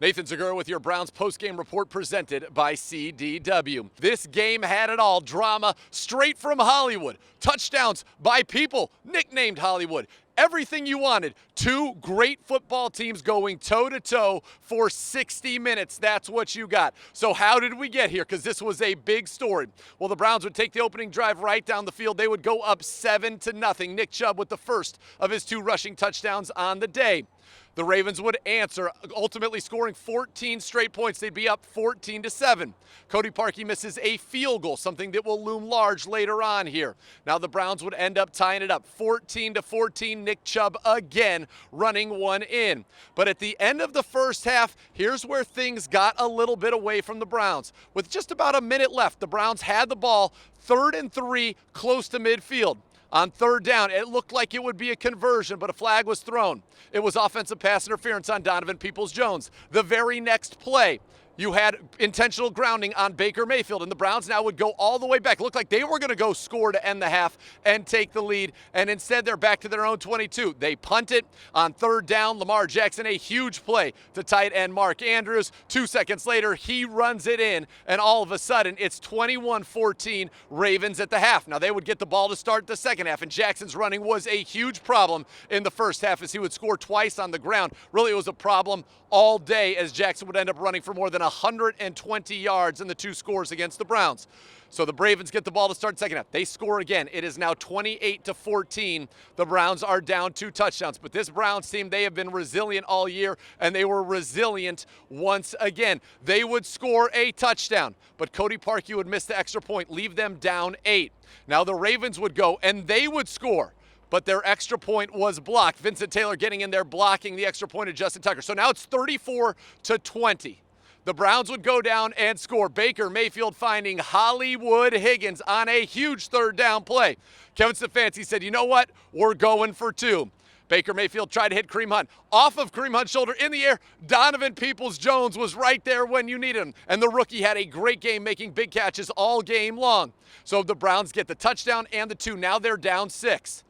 Nathan Zegura with your Browns postgame report presented by CDW. This game had it all. Drama straight from Hollywood. Touchdowns by people nicknamed Hollywood. Everything you wanted. Two great football teams going toe-to-toe for 60 minutes. That's what you got. So how did we get here? Because this was a big story. Well, the Browns would take the opening drive right down the field. They would go up 7-0. Nick Chubb with the first of his two rushing touchdowns on the day. The Ravens would answer, ultimately scoring 14 straight points. They'd be up 14-7. Cody Parkey misses a field goal, something that will loom large later on here. Now the Browns would end up tying it up 14-14. Nick Chubb again running one in. But at the end of the first half, here's where things got a little bit away from the Browns. With just about a minute left, the Browns had the ball 3rd and 3 close to midfield. On third down, it looked like it would be a conversion, but a flag was thrown. It was offensive pass interference on Donovan Peoples-Jones. The very next play, you had intentional grounding on Baker Mayfield, and the Browns now would go all the way back. It looked like they were going to go score to end the half and take the lead, and instead they're back to their own 22. They punt it on third down. Lamar Jackson, a huge play to tight end Mark Andrews. 2 seconds later, he runs it in, and all of a sudden, it's 21-14 Ravens at the half. Now, they would get the ball to start the second half, and Jackson's running was a huge problem in the first half as he would score twice on the ground. Really, it was a problem all day as Jackson would end up running for more than 120 yards in the two scores against the Browns. So the Ravens get the ball to start second half. They score again. It is now 28-14. The Browns are down 2 touchdowns. But this Browns team, they have been resilient all year, and they were resilient once again. They would score a touchdown, but Cody Parkey would miss the extra point, leave them down 8. Now the Ravens would go, and they would score, but their extra point was blocked. Vincent Taylor getting in there, blocking the extra point of Justin Tucker. So now it's 34-20. The Browns would go down and score. Baker Mayfield finding Hollywood Higgins on a huge third down play. Kevin Stefanski said, you know what? We're going for 2. Baker Mayfield tried to hit Kareem Hunt. Off of Kareem Hunt's shoulder in the air, Donovan Peoples-Jones was right there when you needed him. And the rookie had a great game making big catches all game long. So the Browns get the touchdown and the 2. Now they're down 6.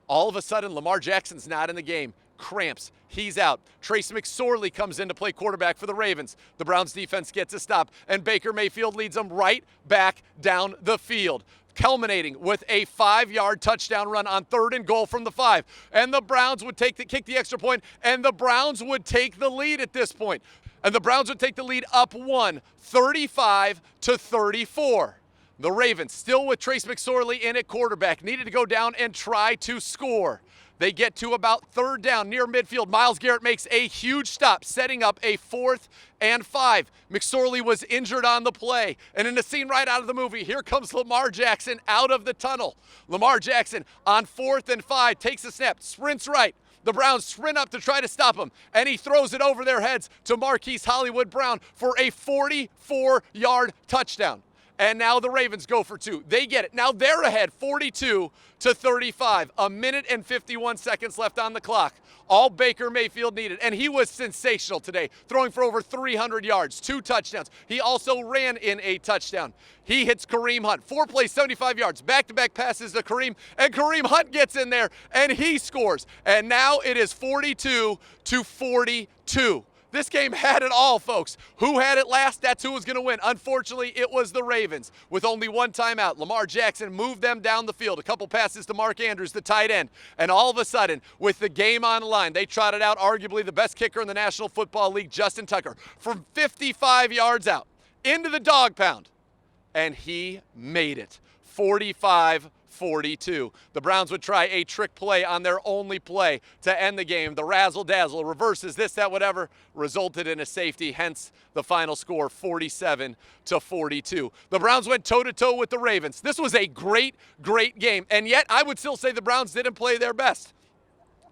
All of a sudden, Lamar Jackson's not in the game. Cramps. He's out. Trace McSorley comes in to play quarterback for the Ravens. The Browns defense gets a stop, and Baker Mayfield leads them right back down the field, culminating with a 5-yard touchdown run on 3rd and goal from the 5. And the Browns would kick the extra point, and the Browns would take the lead at this point. And the Browns would take the lead up 1, 35-34. The Ravens, still with Trace McSorley in at quarterback, needed to go down and try to score. They get to about 3rd down near midfield. Myles Garrett makes a huge stop, setting up a 4th and 5. McSorley was injured on the play. And in a scene right out of the movie, here comes Lamar Jackson out of the tunnel. Lamar Jackson on 4th and 5 takes a snap, sprints right. The Browns sprint up to try to stop him, and he throws it over their heads to Marquise Hollywood Brown for a 44-yard touchdown. And now the Ravens go for 2. They get it. Now they're ahead 42-35. 1 minute and 51 seconds left on the clock. All Baker Mayfield needed. And he was sensational today, throwing for over 300 yards, 2 touchdowns. He also ran in a touchdown. He hits Kareem Hunt. 4 plays, 75 yards. Back-to-back passes to Kareem. And Kareem Hunt gets in there, and he scores. And now it is 42-42. This game had it all, folks. Who had it last? That's who was going to win. Unfortunately, it was the Ravens. With only 1 timeout, Lamar Jackson moved them down the field. A couple passes to Mark Andrews, the tight end. And all of a sudden, with the game on the line, they trotted out arguably the best kicker in the National Football League, Justin Tucker, from 55 yards out into the dog pound. And he made it. 45-42. The Browns would try a trick play on their only play to end the game. The razzle-dazzle, reverses, this, that, whatever, resulted in a safety, hence the final score, 47-42. The Browns went toe-to-toe with the Ravens. This was a great, great game, and yet I would still say the Browns didn't play their best.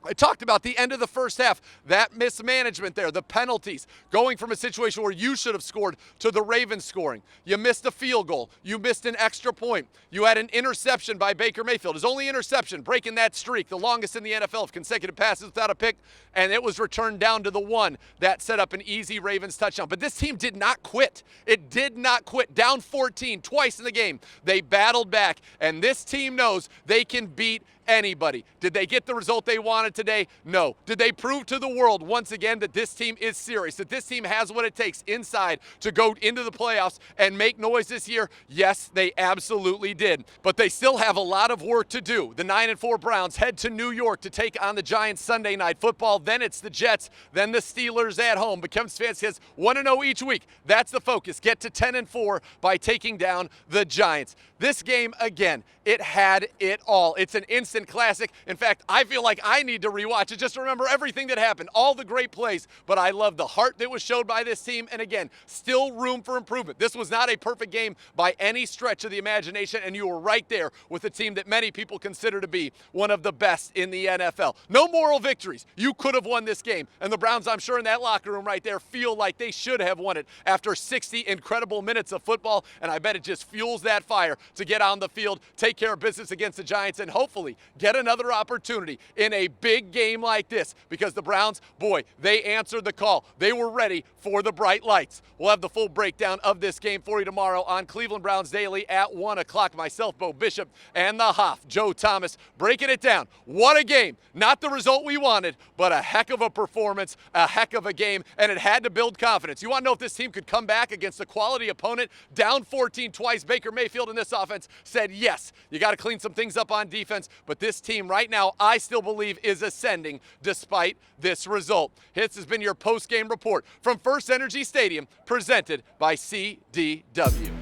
I talked about the end of the first half, that mismanagement there, the penalties, going from a situation where you should have scored to the Ravens scoring. You missed a field goal. You missed an extra point. You had an interception by Baker Mayfield. His only interception, breaking that streak, the longest in the NFL of consecutive passes without a pick, and it was returned down to the 1. That set up an easy Ravens touchdown. But this team did not quit. It did not quit. Down 14 twice in the game. They battled back, and this team knows they can beat anybody. Did they get the result they wanted today? No. Did they prove to the world once again that this team is serious, that this team has what it takes inside to go into the playoffs and make noise this year? Yes, they absolutely did. But they still have a lot of work to do. The 9-4 Browns head to New York to take on the Giants Sunday Night Football. Then it's the Jets, then the Steelers at home. But Kevin Stefanski says 1-0 each week. That's the focus. Get to 10-4 by taking down the Giants. This game, again, it had it all. It's an instant classic. In fact, I feel like I need to rewatch it just to remember everything that happened, all the great plays. But I love the heart that was showed by this team. And again, still room for improvement. This was not a perfect game by any stretch of the imagination, and you were right there with a team that many people consider to be one of the best in the NFL. No moral victories. You could have won this game. And the Browns, I'm sure, in that locker room right there feel like they should have won it after 60 incredible minutes of football. And I bet it just fuels that fire to get on the field, take care of business against the Giants, and hopefully get another opportunity in a big game like this, because the Browns, boy, they answered the call. They were ready for the bright lights. We'll have the full breakdown of this game for you tomorrow on Cleveland Browns Daily at 1 o'clock. Myself, Bo Bishop, and the Hoff, Joe Thomas, breaking it down. What a game. Not the result we wanted, but a heck of a performance, a heck of a game, and it had to build confidence. You want to know if this team could come back against a quality opponent, down 14 twice. Baker Mayfield in this offense said, yes, you got to clean some things up on defense, but this team right now, I still believe, is ascending despite this result. This has been your post-game report from First Energy Stadium, presented by CDW.